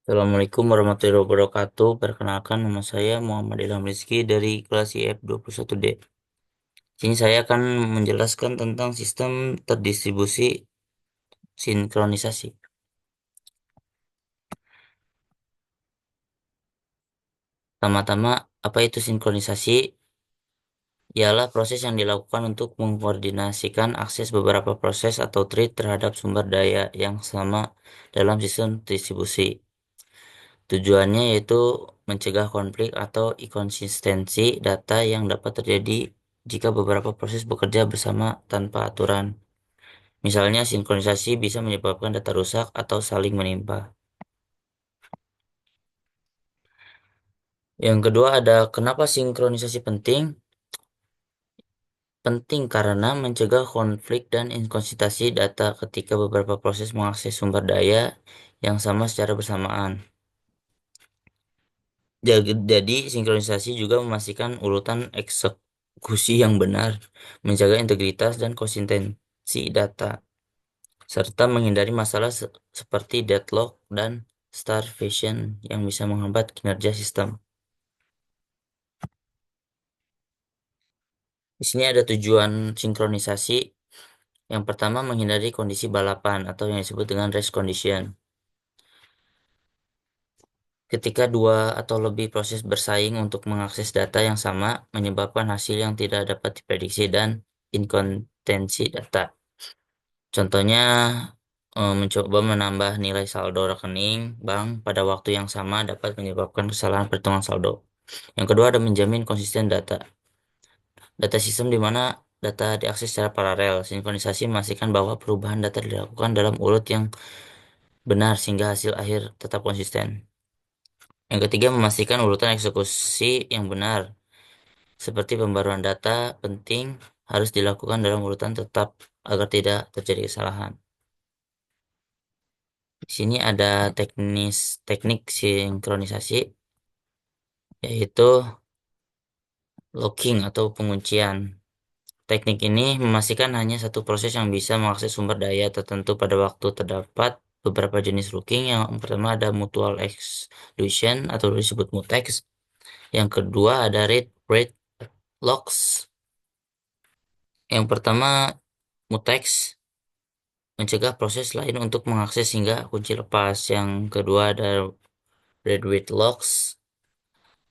Assalamualaikum warahmatullahi wabarakatuh. Perkenalkan nama saya Muhammad Ilham Rizky dari kelas IF 21D. Sini saya akan menjelaskan tentang sistem terdistribusi sinkronisasi. Pertama-tama, apa itu sinkronisasi? Ialah proses yang dilakukan untuk mengkoordinasikan akses beberapa proses atau thread terhadap sumber daya yang sama dalam sistem distribusi. Tujuannya yaitu mencegah konflik atau inkonsistensi data yang dapat terjadi jika beberapa proses bekerja bersama tanpa aturan. Misalnya, sinkronisasi bisa menyebabkan data rusak atau saling menimpa. Yang kedua ada kenapa sinkronisasi penting? Penting karena mencegah konflik dan inkonsistensi data ketika beberapa proses mengakses sumber daya yang sama secara bersamaan. Jadi, sinkronisasi juga memastikan urutan eksekusi yang benar, menjaga integritas dan konsistensi data, serta menghindari masalah seperti deadlock dan starvation yang bisa menghambat kinerja sistem. Di sini ada tujuan sinkronisasi. Yang pertama, menghindari kondisi balapan atau yang disebut dengan race condition. Ketika dua atau lebih proses bersaing untuk mengakses data yang sama, menyebabkan hasil yang tidak dapat diprediksi dan inkonsistensi data. Contohnya, mencoba menambah nilai saldo rekening bank pada waktu yang sama dapat menyebabkan kesalahan perhitungan saldo. Yang kedua ada menjamin konsisten data. Data sistem di mana data diakses secara paralel. Sinkronisasi memastikan bahwa perubahan data dilakukan dalam urut yang benar sehingga hasil akhir tetap konsisten. Yang ketiga, memastikan urutan eksekusi yang benar. Seperti pembaruan data penting harus dilakukan dalam urutan tetap agar tidak terjadi kesalahan. Di sini ada teknik sinkronisasi, yaitu locking atau penguncian. Teknik ini memastikan hanya satu proses yang bisa mengakses sumber daya tertentu pada waktu terdapat beberapa jenis locking. Yang pertama ada mutual exclusion atau disebut mutex. Yang kedua ada rate locks. Yang pertama mutex mencegah proses lain untuk mengakses hingga kunci lepas. Yang kedua ada read locks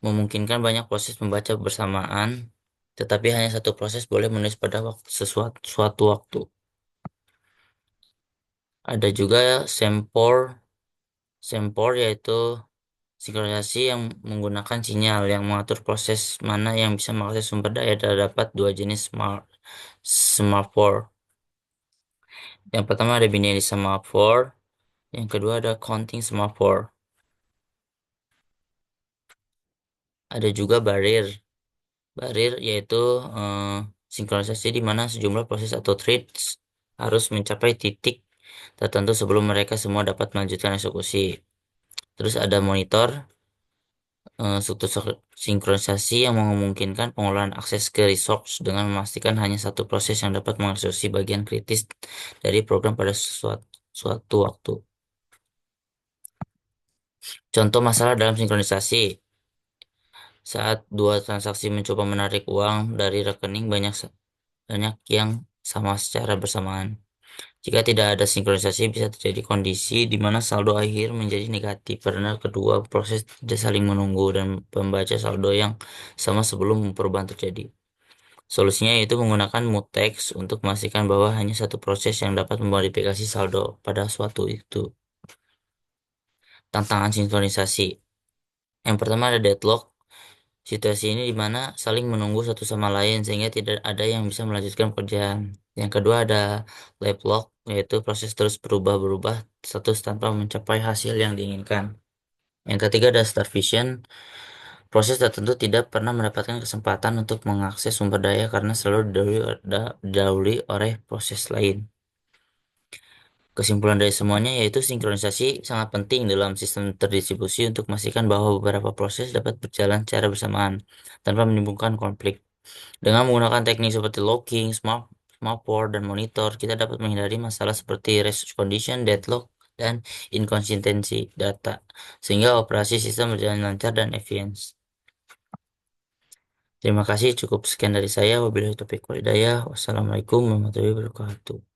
memungkinkan banyak proses membaca bersamaan, tetapi hanya satu proses boleh menulis pada suatu waktu. Ada juga sempor yaitu sinkronisasi yang menggunakan sinyal yang mengatur proses mana yang bisa mengakses sumber daya. Terdapat dua jenis semaphore. Yang pertama ada binary semaphore, yang kedua ada counting semaphore. Ada juga barrier. Barrier yaitu eh, sinkronisasi di mana sejumlah proses atau threads harus mencapai titik tertentu sebelum mereka semua dapat melanjutkan eksekusi. Terus ada monitor, struktur sinkronisasi yang memungkinkan pengelolaan akses ke resource dengan memastikan hanya satu proses yang dapat mengeksekusi bagian kritis dari program pada suatu waktu. Contoh masalah dalam sinkronisasi. Saat dua transaksi mencoba menarik uang dari rekening banyak yang sama secara bersamaan. Jika tidak ada sinkronisasi, bisa terjadi kondisi di mana saldo akhir menjadi negatif karena kedua proses tidak saling menunggu dan membaca saldo yang sama sebelum perubahan terjadi. Solusinya yaitu menggunakan mutex untuk memastikan bahwa hanya satu proses yang dapat memodifikasi saldo pada suatu itu. Tantangan sinkronisasi. Yang pertama ada deadlock. Situasi ini di mana saling menunggu satu sama lain sehingga tidak ada yang bisa melanjutkan pekerjaan. Yang kedua ada lab lock, yaitu proses terus berubah-berubah status tanpa mencapai hasil yang diinginkan. Yang ketiga ada starvation, proses tertentu tidak pernah mendapatkan kesempatan untuk mengakses sumber daya karena selalu didahului oleh proses lain. Kesimpulan dari semuanya yaitu sinkronisasi sangat penting dalam sistem terdistribusi untuk memastikan bahwa beberapa proses dapat berjalan secara bersamaan tanpa menimbulkan konflik. Dengan menggunakan teknik seperti locking, semaphore, dan monitor, kita dapat menghindari masalah seperti race condition, deadlock, dan inkonsistensi data, sehingga operasi sistem berjalan lancar dan efisien. Terima kasih, cukup sekian dari saya. Wabillahi taufiq wal hidayah. Wassalamualaikum warahmatullahi wabarakatuh.